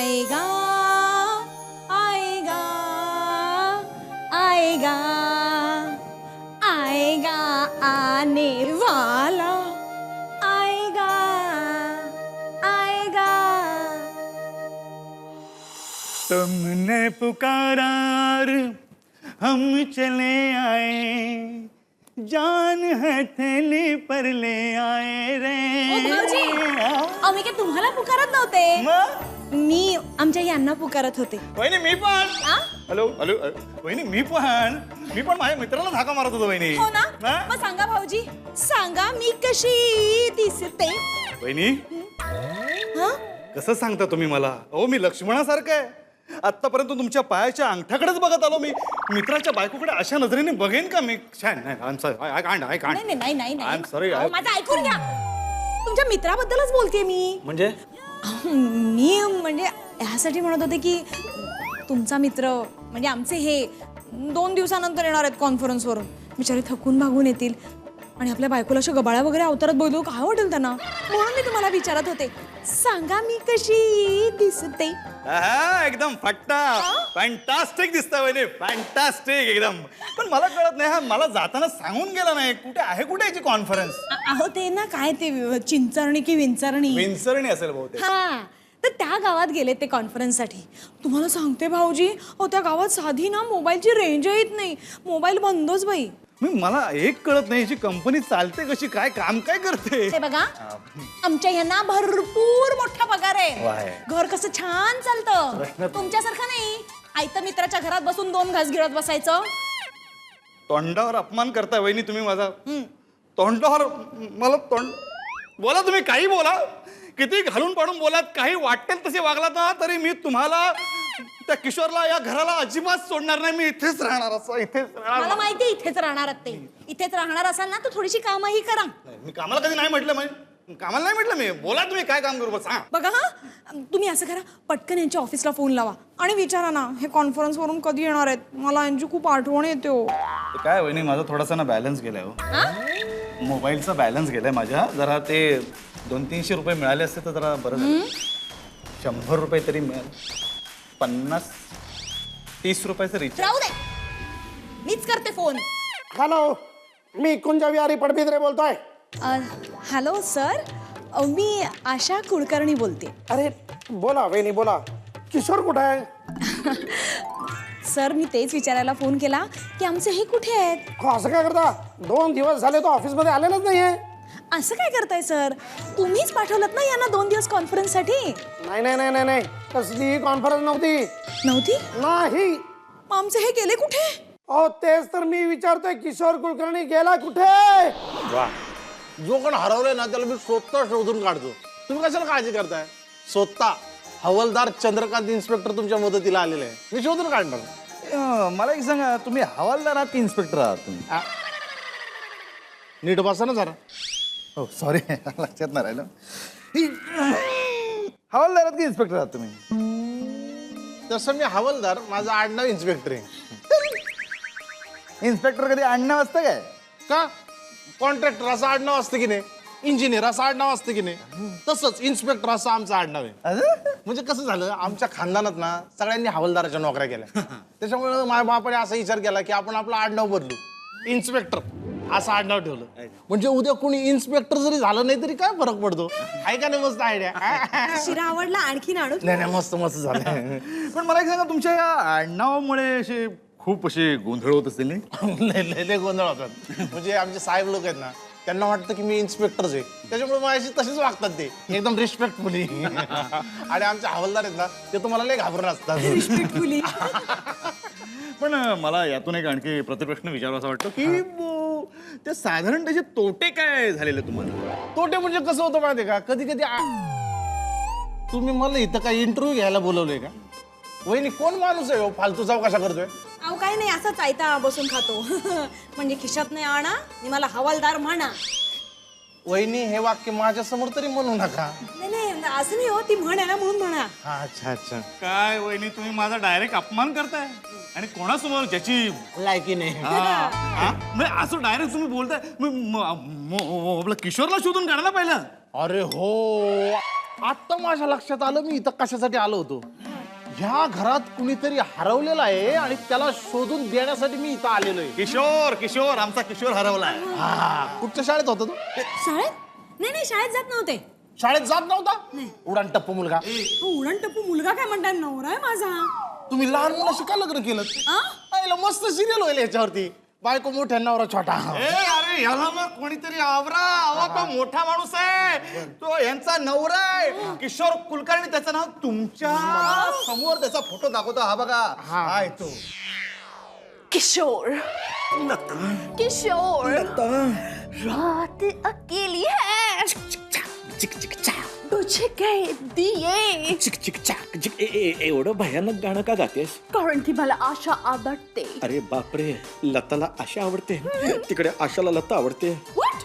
आएगा आएगा आएगा आएगा आने वाला आएगा आएगा. तुमने पुकारा और हम चले आए, जान हथेली पर ले आए रे. ओ भाऊजी, मी काय तुम्हाला पुकारत नव्हते. मग? मी आमच्या यांना पुकारत होते. वहिनी मी पण. आ? हॅलो हॅलो वहिनी मी पण माझ्या मित्राला धाका मारत होतो वहिनी. हो ना? हा? मग सांगा भाऊजी, सांगा मी कशी दिसते. वहिनी हं? कसं सांगता तुम्ही मला? अहो मी लक्ष्मणासारखं आहे. आतापर्यंत तुमच्या पायाच्या अंगठ्याकडेच बघत आलो मी. मित्राच्या बायकोकडे अशा नजरेने बघेन का मी? नाही नाही नाही I'm sorry, अहो, माझं ऐकून घ्या. तुमच्या मित्राबद्दलच बोलतेय मी. म्हणजे मी म्हणजे ह्यासाठी म्हणत होते की तुमचा मित्र म्हणजे आमचे हे 2 दिवसानंतर येणार आहेत कॉन्फरन्सवरून. बिचारे थकून भागून येतील आणि आपल्या बायकोला अशा गबाळ्या वगैरे अवतारात बघितलं काय वाटेल त्यांना. म्हणून मी तुम्हाला विचारत होते, सांगा मी कशी दिसते. एकदम फट्टा फॅन्टास्टिक दिसतं वहिनी, फॅन्टास्टिक एकदम. पण मला कळत नाही, हा मला जाताना सांगून गेला नाही. कुठे आहे, कुठे याची कॉन्फरन्स? अहो ते ना काय ते चिंचरणी की विंचरणी विंचरणी असेल बहुतेक. हा, तर त्या गावात गेले ते कॉन्फरन्ससाठी. तुम्हाला सांगते भाऊजी, अहो त्या गावात साधी ना मोबाईलची रेंज येत नाही. मोबाईल बंदच बाई. मला एक कळत नाही, याची कंपनी चालते कशी, काय काम काय करते? हे बघा, आमच्या यांना भरपूर मोठा पगार आहे. वाह. घर कसं छान चालतं. तुमच्यासारखं नाही आयतं मित्राच्या घरात बसून 2 घास गिळत बसायचं. तोंडावर अपमान करताय वहिनी तुम्ही माझा. तोंडावर मला तोंड बोला, तुम्ही काही बोला, किती घालून पाडून बोलात, काही वाटेल तसे वागलात ना तरी मी तुम्हाला, त्या किशोरला, या घराला अजिबात सोडणार नाही. मी इथेच राहणार, असं इथेच राहणार. मला माहिती इथेच राहणार ते. इथेच राहणार असाल ना तर थोडीशी कामही करा. मी कामाला कधी नाही म्हटलं, कामाला नाही म्हटलं मी. बोला तुम्ही काय काम करू बस. बघा हा, तुम्ही असं करा, पटकन यांच्या ऑफिसला फोन लावा आणि विचारा ना हे कॉन्फरन्स वरून कधी येणार आहेत. मला यांची खूप आठवण येते हो. काय वहिनी, माझा थोडासा ना बॅलन्स गेलाय हो. मोबाईलचा बॅलन्स गेलाय माझ्या. जरा ते 200-300 रुपये मिळाले असते तर जरा बरं झालं. 100 रुपये तरी मिळाले. 50-30 रुपयाचं रिचार्ज. राहू दे, मीच करते फोन. हॅलो, मी कुंज विहारी पडबिद्रे बोलतोय. हॅलो सर, मी आशा कुलकर्णी बोलते. अरे बोला वहिनी बोला. किशोर कुठे आहे? सर मी तेच विचारायला फोन केला की आमचे हे कुठे आहेत. हो, असं काय करता? 2 दिवस झाले तो ऑफिसमध्ये आलेलाच नाहीये. असं काय करताय सर? तुम्हीच पाठवलं ना यांना 2 दिवस कॉन्फरन्ससाठी. नाही नाही नाही नाही नाही, कसली कॉन्फरन्स नव्हती. नव्हती? नाही. मग आमचे हे गेले कुठे? अहो तेच तर मी विचारतोय, किशोर कुलकर्णी गेला कुठे? वा, जो कोण हरवलाय ना त्याला मी स्वतः शोधून काढतो. तुम्ही कशाला काळजी करताय? स्वतः हवालदार चंद्रकांत इन्स्पेक्टर तुमच्या मदतीला आलेले आहे. मी शोधून काढणार. मला एक सांगा, तुम्ही हवालदार आहात की इन्स्पेक्टर आहात तुम्ही? नीट बसा ना जरा. हो सॉरी, लक्षात नाही राहिलं. हवालदार आहात की इन्स्पेक्टर आहात तुम्ही? तसं मी हवालदार, माझं आडनाव इन्स्पेक्टर आहे. इन्स्पेक्टर कधी आडनाव असतं काय? का? कॉन्ट्रॅक्टर असं आडनाव असतं की नाही, इंजिनियर असं आडनाव असतं की नाही, तसंच इन्स्पेक्टर असं आमचं आडनाव आहे. म्हणजे कसं झालं, आमच्या खानदानात ना सगळ्यांनी हवालदाराच्या नोकऱ्या केल्या. त्याच्यामुळे माझ्या बापाने असा विचार केला की आपण आपलं आडनाव बदलू, इन्स्पेक्टर असं आडनाव ठेवलं. म्हणजे उद्या कोणी इन्स्पेक्टर जरी झालं नाही तरी काय फरक पडतो. आहे का नाही मस्त आयडिया? शिरा आवडला, आणखीन आणू? नाही मस्त मस्त झालं. पण मला एक सांगा, तुमच्या या आडनावामुळे असे खूप असे गोंधळ होत असतील नाही? लय गोंधळ होतात. म्हणजे आमचे साहेब लोक आहेत ना, त्यांना वाटतं की मी इन्स्पेक्टरच आहे, त्याच्यामुळे माझ्याशी तसेच वागतात ते एकदम रिस्पेक्टफुली. आणि आमचे हवालदार आहेत ना, ते तुम्हाला लय घाबरून असतात. रिस्पेक्टफुली. पण मला यातून एक आणखी प्रतिप्रश्न विचारावा असं वाटतं की ते साधारण त्याचे तोटे काय झालेले तुम्हाला? तोटे म्हणजे कसं होतं माहितीये का, कधी कधी तुम्ही मला इथं काय इंटरव्ह्यू घ्यायला बोलवलंय का? वहिनी कोण माणूस आहे हो, फालतू कशा करतोय? अहो काही नाही, असंच आयता बसून खातो. म्हणजे खिशात नाही आणा आणि मला हवालदार म्हणा. वहिनी हे वाक्य माझ्या समोर तरी म्हणू नका. नाही नाही, असं नाही हो, ती म्हण आहे ना म्हणून म्हणा. अच्छा अच्छा. काय वहिनी, तुम्ही माझा डायरेक्ट अपमान करताय. आणि कोणासमोर ज्याची लायकी नाही. म्हणजे असं डायरेक्ट तुम्ही बोलताय. आपला किशोरला शोधून काढायला पाहिलं. अरे हो, आता माझ्या लक्षात आलं मी इथं कशासाठी आलो होतो. ह्या घरात कुणीतरी हरवलेला आहे आणि त्याला शोधून देण्यासाठी मी इथं आलेलो आहे. किशोर किशोर आमचा किशोर हरवलाय. कुठच्या शाळेत होता तो? शाळेत नाही शाळेत जात नव्हते. शाळेत जात नव्हता? उडान टप्पू मुलगा. उडण टप्पू मुलगा काय म्हणताय, नवरा आहे माझा. तुम्ही लहान मुलाशी का लग्न केलं? आईला मस्त सिरियल होईल याच्यावरती. बायको मोठ्या नवरा छोटा. अरे ह्याला मग कोणीतरी आवरा. अहो तो मोठा माणूस आहे, तो यांचा नवरा आहे किशोर कुलकर्णी. त्याचं नाव तुमच्या समोर त्याचा फोटो दाखवतो. हा बघा, हाय तो किशोर. किशोर रात अकेली है, तुझे काय दिये. चिक चिक चाक चिक एवढं भयानक गाणं का गातेस? कारण की मला आशा आवडते. अरे बापरे, लताला आशा आवडते, तिकडे आशाला लता आवडते. What?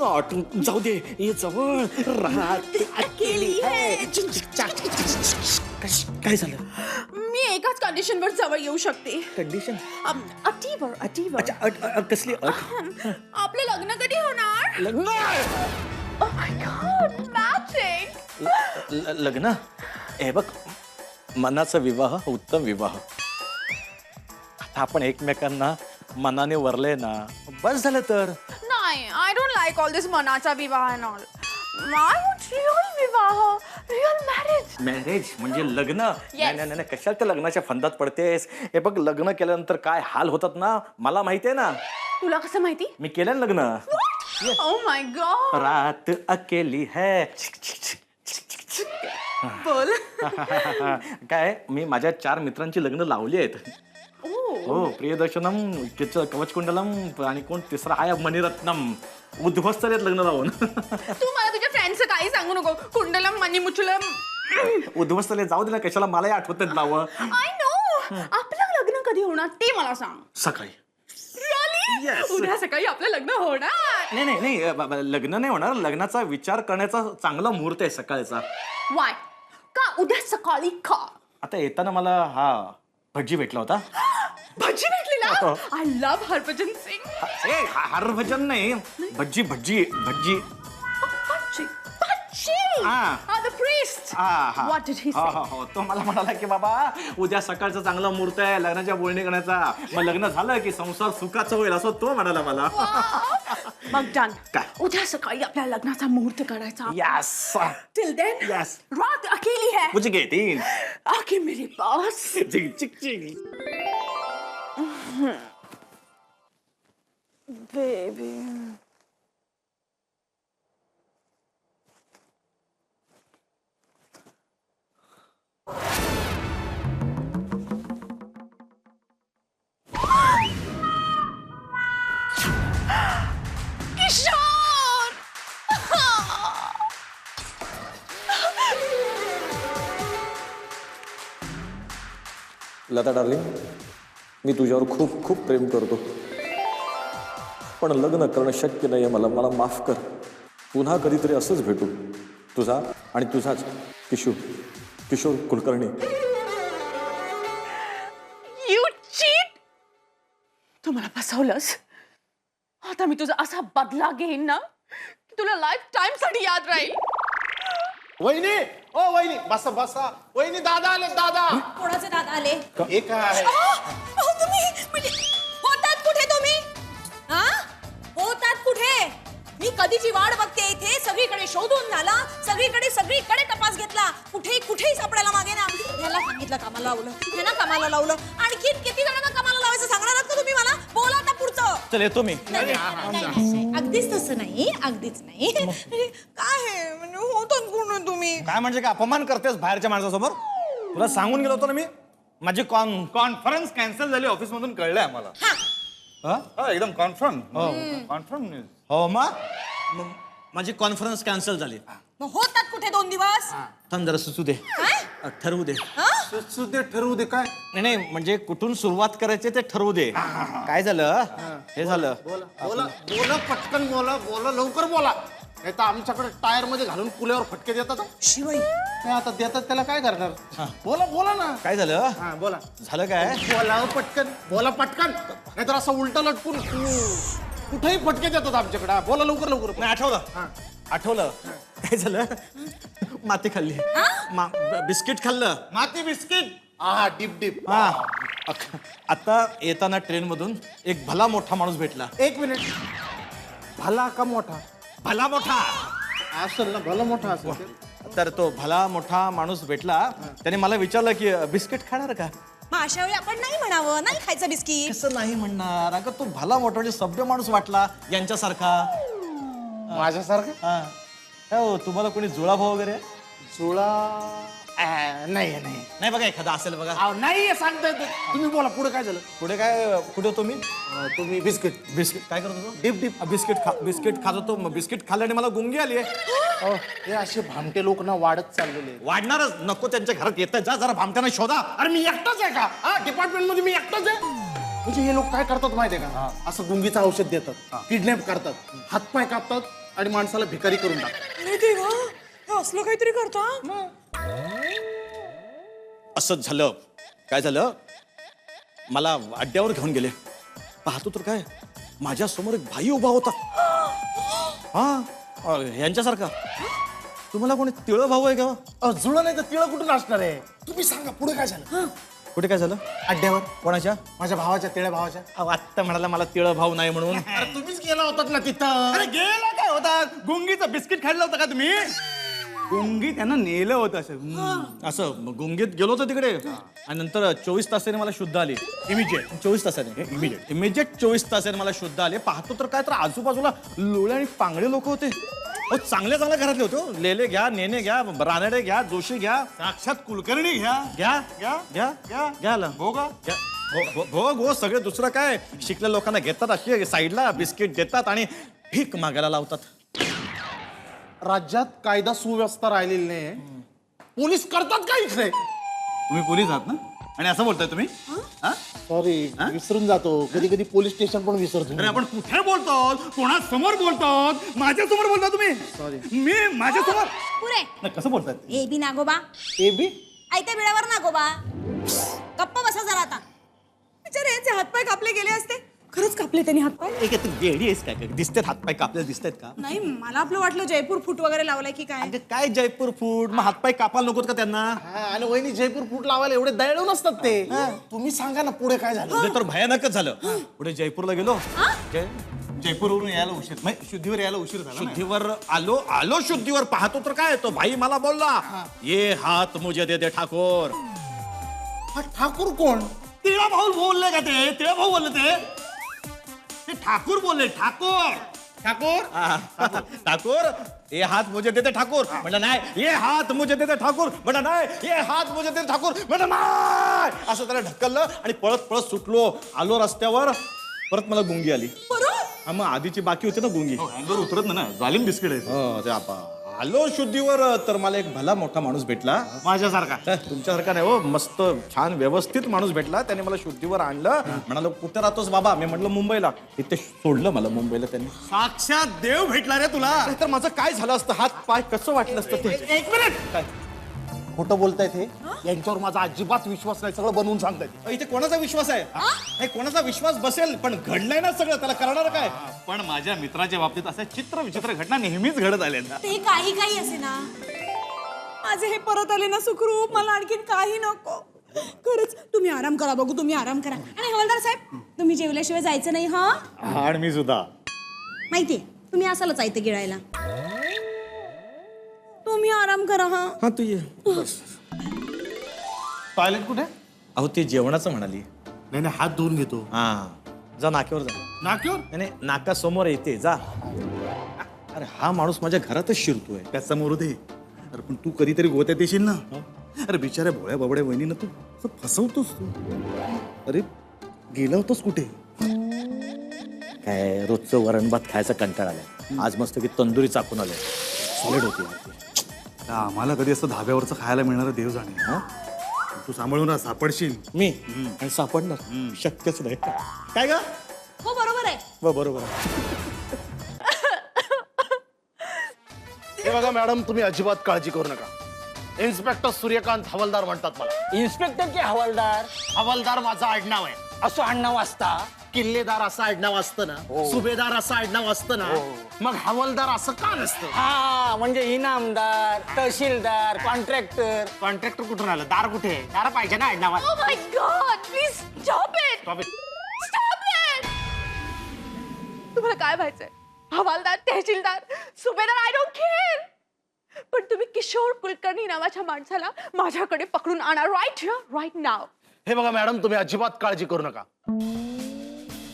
आटून जाऊ दे, ये जवळ. रात अकेली है. चिक चिक चाक चिक चिक चिक. काय झालं? मी एकाच कंडिशन वर जवळ येऊ शकते. कंडिशन? अटीवर अटीवर. अच्छा, कसली अट? आपलं लग्न कधी होणार? लग्न? Oh my God, magic. लग्न? हे बघ, मनाचा विवाह उत्तम विवाह. आता आपण एकमेकांना मनाने वरले ना, बस झालं तर. नाही, I don't like all this मनाचा विवाह and all. I want real विवाह, real marriage. मॅरेज म्हणजे लग्न. नाही नाही नाही, कशाला त्या लग्नाच्या फंदात पडतेस? हे बघ, लग्न केल्यानंतर काय हाल होतात ना, मला माहितीये ना. तुला कसं माहिती? मी केलं ना लग्न. Oh my God. रात अकेली है. बोल. काय, मी माझ्या 4 मित्रांची लग्न लावली आहेत. हो, प्रियदर्शनम, कवचकुंडलम आणि कोण तिसरा आहे मणिरत्नम. उद्ध्वस्त आहेत लग्न लावून. तू मला तुझ्या फ्रेंडचं काही सांगू नको. कुंडलम मणिमुचलम. उद्ध्वस्त जाऊ दे ना, कशाला मलाही आठवत नाहीत नावं. I know. आपलं लग्न कधी होणार ते मला सांग. सकाळी. Really? Yes. उद्या सकाळी आपलं लग्न होणार. नाही नाही नाही, लग्न नाही होणार. लग्नाचा विचार करण्याचा चांगला मुहूर्त आहे सकाळचा. वाय? का उद्या सकाळी का? आता येताना मला हा भज्जी भेटला होता. भजी भेटलेला. I love Harbhajan Singh. हरभजन नाही, भज्जी भज्जी भज्जी. भजी. भजी. Ah. The priest. What did he say? हो, तो मला म्हणाला की बाबा उद्या सकाळचा चांगला मुहूर्त आहे लग्नाच्या बोलणी करण्याचा. मग लग्न झालं की संसार सुखाचा होईल असं तो म्हणाला मला. मग डन. काय? उद्या सकाळी आपल्या लग्नाचा मुहूर्त करायचा. यस. Till then, Yes. रात अकेली है. मुझे गेटीन. आके मेरे पास. चिक चिक चिक. Baby. किशोर. लता डार्लिंग, मी तुझ्यावर खूप खूप प्रेम करतो, पण लग्न करणं शक्य नाही आहे. मला माफ कर. पुन्हा कधीतरी असंच भेटू. तुझा आणि तुझाच किशोर कुलकर्णी. You cheat. तू मला फसवलंस. आता मी तुझा असा बदला घेईन ना की तुला लाईफ टाइम साठी याद राहील. वहिनी, ओ वहिनी, बसा बसा. वहिनी, दादा आले. दादा. कोणाचे दादा आले? हे काय? तुम्ही म्हणजे होतात कुठे तुम्ही? हा, होतात कुठे? मी कधीची वाट बघते इथे. सगळीकडे शोधून झाला, सगळीकडे तपास घेतला, कुठेही सापडायला मागे ना. ह्याला सांगितलं कामाला लावलं, ह्याला कामाला लावलं, आणखी किती जणांना कामाला लावायचं सांगणार आहात का तुम्ही मला? बोला आता पुढचं. चल येतो मी. नाही, अगदीच तसं नाही, अगदीच नाही. काय आहे म्हणजे होतात कोण तुम्ही? काय म्हणजे काय अपमान करतेस बाहेरच्या माणसासमोर? तुला सांगून गेलो होतो ना मी. माझी कॉन्फरन्स कॅन्सल झाली ऑफिस मधून, कळलंय आम्हाला. एकदम कॉन्फर्म न्यूज. हो मग माझी कॉन्फरन्स कॅन्सल झाली. मग होतात कुठे 2 दिवस? थांब जरा सुचू दे, काय? ठरवू दे. सुद्धा ठरवू दे. काय? नाही म्हणजे कुठून सुरुवात करायची ते ठरवू दे. काय झालं? हे झालं. बोला पटकन बोला लवकर बोला. नाही तर आमच्याकडे टायर मध्ये घालून पुल्यावर फटके देतात. शिवाई नाही आता देतात त्याला काय करणार? बोला ना. काय झालं? हा बोला. झालं काय? बोला पटकन. नाहीतर असं उलट लटकून कुठेही फटके देतात आमच्याकडे. बोला लवकर. नाही आठवलं. काय झालं? माती खाल्ली बिस्किट खाल्लं. माती बिस्किट हा डिप डिप. हा आता येताना ट्रेन मधून एक भला मोठा माणूस भेटला. एक मिनिट. भला का मोठा? भला मोठा. असेल ना, भला मोठा असेल ते. तर तो भला मोठा माणूस भेटला. त्याने मला विचारलं की बिस्किट खाणार का? मग अशा वेळी आपण नाही म्हणावं, नाही खायचं बिस्किट. कसं नाही म्हणणार? अगं तो भला मोठा म्हणजे सभ्य माणूस वाटला यांच्यासारखा. माझ्यासारखं हा हो, तुम्हाला कोणी जुळा भाऊ वगैरे आहे? जुळा नाही नाही. नाही बघा, एखादा असेल बघा. अहो, नाही सांगता येत. तुम्ही बोला पुढे काय झालं. पुढे काय? कुठे होतो मी? तुम्ही बिस्किट बिस्किट काय करत होतो? Deep deep. बिस्किट खात होतो. बिस्किट खाल्ल्याने मला गुंगी आली आहे. अहो, हे असे भामटे लोक ना वाढत चाललेले आहेत. वाढणारच. नको त्यांच्या घरात येत जा, जरा भामट्याना शोधा. अरे मी एकटाच आहे का? हा डिपार्टमेंट मध्ये मी एकटाच आहे. म्हणजे हे लोक काय करतात माहितीये का? असं गुंगीचं औषध देतात, किडनॅप करतात, हातपाय कापतात आणि माणसाला भिकारी करून टाकतात. अरे देवा, हे असलं काहीतरी करता. असंच झालं. काय झालं? मला अड्ड्यावर घेऊन गेले. पाहतो तर काय, माझ्या समोर एक भाई उभा होता. हा यांच्यासारखा. तुम्हाला कोणी तिळ भाऊ आहे का? जुळं नाही तर तिळ कुठून असणार आहे? तुम्ही सांगा पुढे काय झालं. कुठे काय झालं? अड्ड्यावर कोणाच्या? माझ्या भावाच्या, तिळ्या भावाच्या. आत्ता म्हणाला मला तिळ भाऊ नाही म्हणून. अरे तुम्हीच गेला होतात ना तिथं. अरे गेला काय होता? गुंगीचं बिस्किट खाल्लं होतं का तुम्ही? गुंगी त्यांना नेलं होतं असं. असं गुंगीत गेलो होतो तिकडे. आणि नंतर 24 तासाने मला शुद्ध आली. इमिजिएट 24 तासाने. इमिजिएट 24 तासाने मला शुद्ध आले. पाहतो तर काय तर आजूबाजूला लोळे आणि पांगळे लोक होते. चांगल्या घरातले होते हो. लेले घ्या, नेने घ्या, रानडे घ्या, जोशी घ्या, साक्षात कुलकर्णी घ्या. घ्या घ्या घ्या घ्या घ्या हो का? हो सगळे. दुसरं काय, शिकल्या लोकांना घेतात अशी साईडला, बिस्किट देतात आणि भीक मागायला लावतात. राज्यात कायदा सुव्यवस्था राहिलेली नाही. पोलीस करतात काय इकडे? तुम्ही पोलीस आहात ना? आणि असं बोलताय तुम्ही? हा? सॉरी, विसरून जातो कधी कधी. पोलीस स्टेशन पण विसरतो. अरे आपण कुठे बोलतो? कोणासमोर बोलतो? माझ्या समोर बोलता तुम्ही? मी माझ्या समोर? पुरे कसं बोलतात? A B Nagoba, A B आयत्या बिळावर नागोबा. गप्प बसा जरा आता. बिचारे यांचे हातपाय कापले गेले असते. खरंच कापले त्यांनी हातपाय? वेडी आहेस काय? दिसतात हातपाय कापले दिसतात का? नाही, मला आपलं वाटलं जयपूर फूट वगैरे लावलाय की काय. अगं काय जयपूर फूड? मग हातपाय कापायला नकोत का त्यांना? आणि वहिनी जयपूर फूट लावायला एवढे दयाळू नसतात ते. तुम्ही सांगा ना पुढे काय झालं. पुढे तर भयानकच झालं. पुढे जयपूरला गेलो. जयपूरवरून यायला उशीर, म्हणजे शुद्धीवर यायला उशीर झाला. शुद्धीवर आलो शुद्धीवर. पाहतो तर काय, तो भाई मला बोलला, ये हात मुझे दे दे ठाकोर. हा ठाकूर कोण? तिळा भाऊ बोलले का ते? तिळा भाऊ बोलले ते ठाकूर बोलले. ठाकूर ठाकूर ठाकोर, ये हात मुझे देते ठाकोर. म्हणलं नाही, ये हात मुझे देते ठाकोर. म्हणलं नाही, ये हात मुझे देते ठाकोर. म्हणलं नाही. असं त्याला ढकललं आणि पळत पळत सुटलो. आलो रस्त्यावर. परत मला गुंगी आली. हा, मग आधीची बाकी होती ना गुंगी. अंगावर उतरत ना, जालिम बिस्किट आहे. हो, ते आपा आलो शुद्धीवर. तर मला एक भला मोठा माणूस भेटला. माझ्यासारखा. तुमच्यासारखा नाही हो, मस्त छान व्यवस्थित माणूस भेटला. त्याने मला शुद्धीवर आणलं. म्हणालो कुठं राहतोस बाबा? मी म्हटलं मुंबईला. इथे सोडलं मला मुंबईला त्यांनी. साक्षात देव भेटला रे तुला. तर माझं काय झालं असतं? हात पाय कसं वाटलं असतं ते? एक मिनिट. काय खोटं बोलतायत हे. यांच्यावर माझा अजिबात विश्वास नाही. सगळं बनवून सांगतायत. इथे कोणाचा विश्वास आहे? नाही, कोणाचा विश्वास बसेल, पण घडलंय ना सगळं. त्याला करणार काय? पण माझ्या मित्राच्या बाबतीत अशा चित्र विचित्र घटना नेहमीच घडत आल्या. ते काही असे ना. माझे हे परत आले ना सुखरूप. मला आणखीन काही नको. खरंच तुम्ही आराम करा बघू. तुम्ही आराम करा. आणि हवालदार साहेब, तुम्ही जेवल्याशिवाय जायचं नाही. हा, आणि मी सुद्धा. माहितीये तुम्ही असालच आयतं गिळायला. तुम्ही आराम करा. हा, तू ये. टॉयलेट कुठे? अहो ते जेवणाचं म्हणाली. नाही नाही, हात धुवून घेतो. हा, जा नाक्यावर जा. नाक्यावर? नाही, नाका समोर येते, जा. अरे हा माणूस माझ्या घरातच शिरतोय. त्या समोर होते. अरे पण तू कधीतरी गोत्यात येशील ना. अरे बिचाऱ्या भोळ्या बाबड्या वहिनीनं तू असं फसवतोस तू. अरे गेला होतास कुठे? काय रोजचं वरण भात खायचा कंटाळा आलाय. आज मस्त की तंदुरी चाकून आले. सॉलिड होती. आम्हाला कधी असं धाब्यावरचं खायला मिळणार देव जाणे. हा, तू सांभाळून राहा, सापडशील. मी आणि सापडणार शक्यच नाही. काय ग? हो बरोबर आहे. बरोबर. हे बघा मॅडम, तुम्ही अजिबात काळजी करू नका. इन्स्पेक्टर सूर्यकांत हवालदार म्हणतात मला. इन्स्पेक्टर की हवालदार? हवालदार माझं आडनाव आहे. असं आडनाव असता? किल्लेदार असं आडनाव असतं ना, सुभेदार असं आडनाव असतं ना, मग हवालदार असं का नसतं? हा म्हणजे इनामदार तहसीलदार कॉन्ट्रॅक्टर. कॉन्ट्रॅक्टर कुठून आलं? दार कुठे आहे? दार पाहिजे ना आडनावात. Oh my God! Please stop it! Stop it. Stop it! तुम्हाला काय व्हायचंय? हवालदार, तहसीलदार, सुभेदार, आय डोंट केअर. पण तुम्ही किशोर कुलकर्णी नावाच्या माणसाला माझ्याकडे पकडून आणा राईट हिअर, राईट नाव. हे बघा मॅडम, तुम्ही अजिबात काळजी करू नका.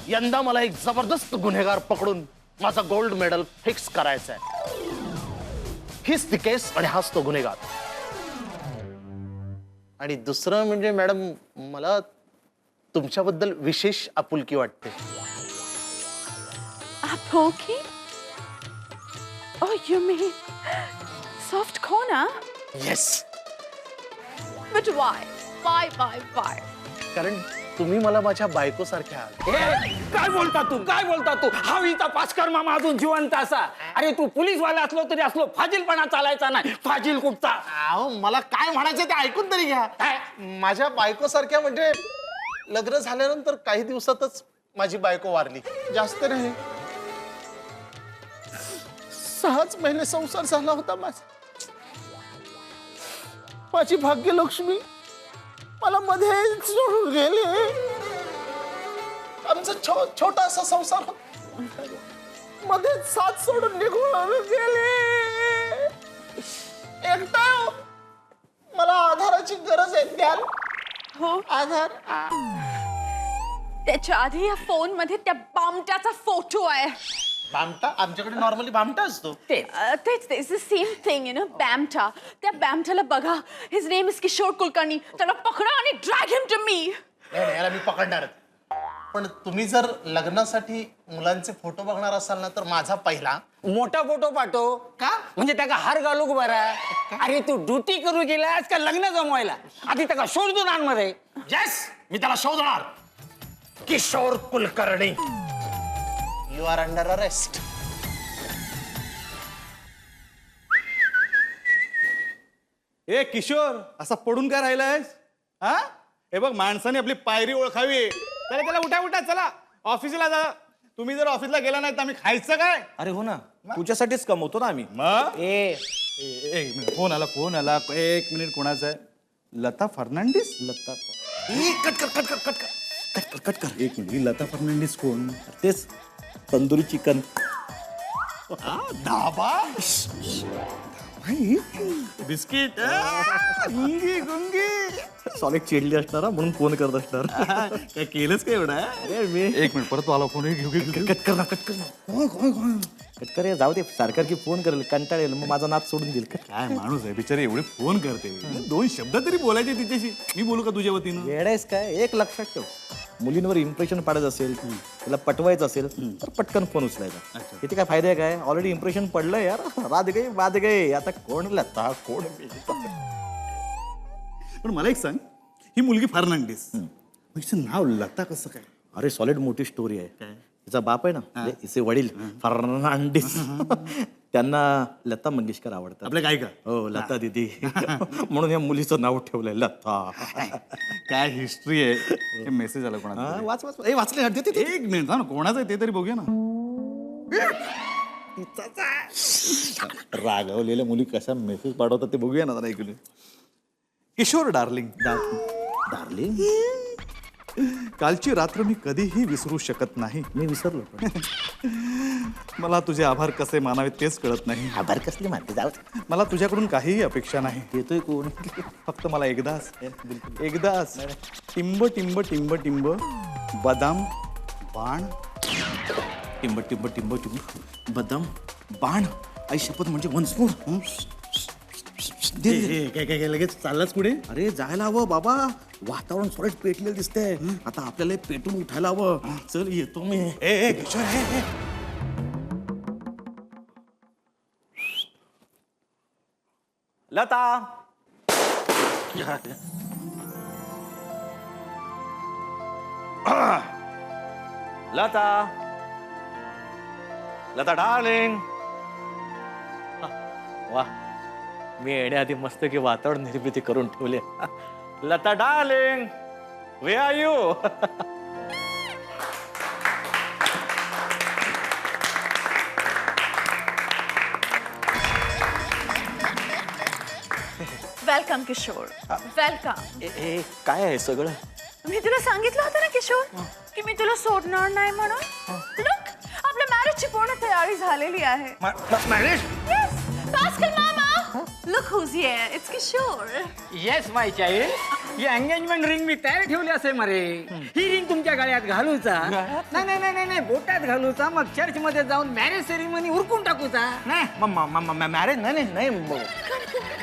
यंदा मला एक जबरदस्त गुन्हेगार पकडून माझा गोल्ड मेडल फिक्स करायचा आहे. हीच ती केस आणि हाच तो गुन्हेगार. आणि दुसरं म्हणजे मॅडम, मला तुमच्याबद्दल विशेष आपुलकी वाटते. आपुलकी? Oh, you mean soft corner? Yes, But why? Why? कारण तुम्ही मला माझ्या बायकोसारख्या आहात. काय बोलता तू हवीचा पास्कर मामा अजून जिवंत असा. अरे तू पोलीसवाला असलो तरी असलो फाजीलपणा चालायचा नाही. फाजील कुठचा. अहो, मला काय म्हणायचं ते ऐकून तरी घ्या. माझ्या बायकोसारख्या म्हणजे लग्न झाल्यानंतर काही दिवसातच माझी बायको वारली. जास्त नाही, 6 महिने संसार झाला होता माझा. माझी भाग्यलक्ष्मी मला मध्ये सोडून गेले. आमचा छोटासा संसार होता, मध्येच साथ सोडून निघून गेले. एकटा मला आधाराची गरज आहे. द्याल हो, आधार? त्याच्या आधी या फोन मध्ये त्या बामट्याचा फोटो आहे. बामटा? आमच्याकडे नॉर्मली बामटा असतो. तेच सेम थिंग, यू नो, बॅमटा. त्या बॅमटाला बघा. His name is Kishore Kulkarni. त्याला पकडा आणि ड्रॅग हिम टू मी. नाही, याला मी पकडणार. पण तुम्ही जर लग्नासाठी मुलांचे फोटो बघणार असाल ना, तर माझा पहिला मोठा फोटो पाठव. का? म्हणजे त्याका हार घालूक बरा. अरे तू ड्युटी करू गेलास का लग्न जमवायला? आधी त्याका शोधून आण मध्ये. येस, मी त्याला शोधणार. Kishore Kulkarni, you are under arrest. ए किशोर, असा पडून काय राहिलायस? हा, हे बघ, माणसाने आपली पायरी ओळखावी. त्याला उठा चला ऑफिसला जा. तुम्ही जर ऑफिसला गेला नाही तर आम्ही खायचं काय? अरे हो ना, तुझ्यासाठीच कमवतो ना आम्ही. मग ए फोन आला. एक मिनिट, कोणाचा आहे? लता फर्नांडिस. लता कट कर. एक मिनिट, लता फर्नांडिस कोण? तेच तंदुरी चिकन. धाबा, बिस्किट, गुंगी. सॉलिड चिडली असणार म्हणून फोन करत असणार. काय केलंच काय एवढा? एक मिनिट, परत आला फोन. कट कर रे, जाऊ दे. सारखी फोन करेल, कंटाळेल, मग माझा नाच सोडून देईल. काय माणूस आहे बिचारी, एवढे फोन करते. 2 शब्द तरी बोलायचे तिच्याशी. मी बोलू का तुझ्या वतीनं? वेडायस काय? एक लक्षात ठेव, मुलींवर इम्प्रेशन पाडायचं असेल, त्याला पटवायचं असेल तर पटकन फोन उचलायचा. इथे काय फायदा आहे काय? ऑलरेडी इम्प्रेशन पडलं यार. बाद गई. आता कोण लता, कोण? पण मला एक सांग, ही मुलगी फर्नांडिस, हिचं नाव लता कसं काय? अरे सॉलिड मोठी स्टोरी आहे. तिचा बाप आहे ना, हिचे वडील फर्नांडिस, त्यांना लता मंगेशकर आवडतात. आपल्या गायिका? हो, लता दीदी. म्हणून या मुलीचं नाव ठेवलंय लता. काय हिस्ट्री आहे. हे मेसेज आला कोणाचा? वाच. ए, वाचले. एक मिनिट ना, कोणाचं आहे ते तरी बघूया ना. रागवलेल्या मुली कशा मेसेज पाठवतात ते बघूया ना जरा. ऐकून, किशोर डार्लिंग. डार्लिंग, कालची रात्र मी कधीही विसरू शकत नाही. मी विसरलो. मला तुझे आभार कसे मानावे तेच कळत नाही. आभार कसले मानते? जाऊ. मला तुझ्याकडून काहीही अपेक्षा नाही. येतोय कोण? फक्त मला एकदाच टिंब टिंब टिंब टिंब बदाम बाण. टिंब टिंब टिंब टिंब बदाम बाण. आई शपथ, म्हणजे वन्स मोर. काय लगेच चाललाच पुढे? अरे जायला हवं बाबा, वातावरण सॉलिड पेटलेलं दिसतंय. आता आपल्याला हे पेटून उठायला हवं. चल येतो मी. ए किशोर, लता, लता डार्लिंग. वा, मी येण्याआधी मस्त की वातावरण निर्मिती करून ठेवले. Lata darling, where are you? Welcome Kishore welcome. काय आहे सगळं मी तुला सांगितलं होतं ना किशोर की मी तुला सोडणार नाही म्हणून. Look, आपल्या मॅरेजची पूर्ण तयारी झालेली आहे. Marriage Yes, Pascal Mama. Look who's here. It's Kishore. Yes my child. ही एंगेजमेंट रिंग मी तयार ठेवली असे मरे. ही रिंग तुमच्या गळ्यात घालूचा. नाही बोटात घालूचा, मग चर्च मध्ये जाऊन मॅरेज सेरेमनी उरकून टाकूचा. नाही मॅरेज नाही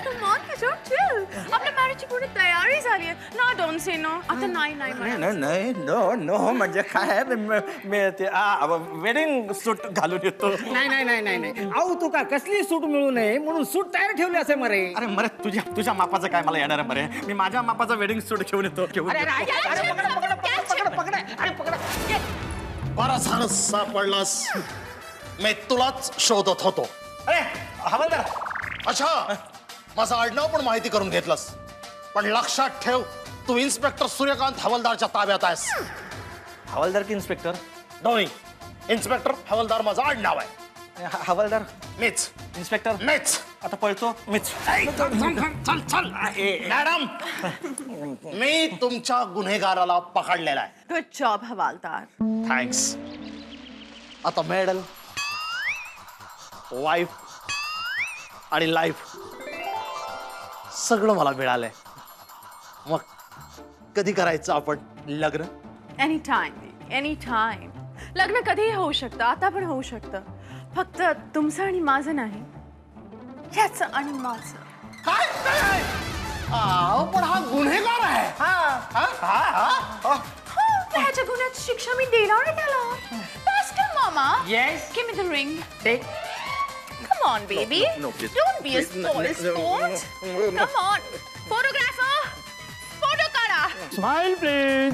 Come on, Kishore, chill. आपल्या मॅरेजची पूर्ण तयारी झाली आहे. No, don't say no. आता नाही म्हणा. नो म्हणजे काय मी ते वेडिंग सूट घालून येतो. नाही आऊ तू का कसली सूट मिळू नये म्हणून सूट तयार ठेवली असे मरे. अरे मरे तुझ्या मापाचं काय मला येणार आहे मरे. मी माझ्या मापाचा वेडिंग सूट घेऊन येतो. बरा झालं सापडलास. मी तुलाच शोधत होतो. अरे हवालदार अच्छा, माझं आडनाव पण माहिती करून घेतलंस. पण लक्षात ठेव, तू इन्स्पेक्टर सूर्यकांत हवालदारच्या ताब्यात आहेस. हवालदार की इन्स्पेक्टर? दोन्ही. इन्स्पेक्टर हवालदार माझं आडनाव आहे. हवालदार मीच. इन्स्पेक्टर मीच. आता पळतो मीच. चल मॅडम, मी तुमच्या गुन्हेगाराला पकडलेला आहे. Good job, हवालदार. थँक्स. आता मेडल, वाईफ आणि लाईफ सगळं मला मिळालंय. मग कधी करायचं आपण लग्न? Anytime. लग्न कधीही होऊ शकतं, आता पण होऊ शकतं. फक्त तुमचं आणि माझं नाही, याचं आणि माझं. काय? पण हा गुन्हेगार आहे. ह्याच्या गुन्ह्याची शिक्षा मी देणार आहे त्याला. Pascal Mama. Yes. Give me the ring. Take. Come on, baby. Don't be a spoiled sport. Come on. Photographer. Photo काढा. Smile please.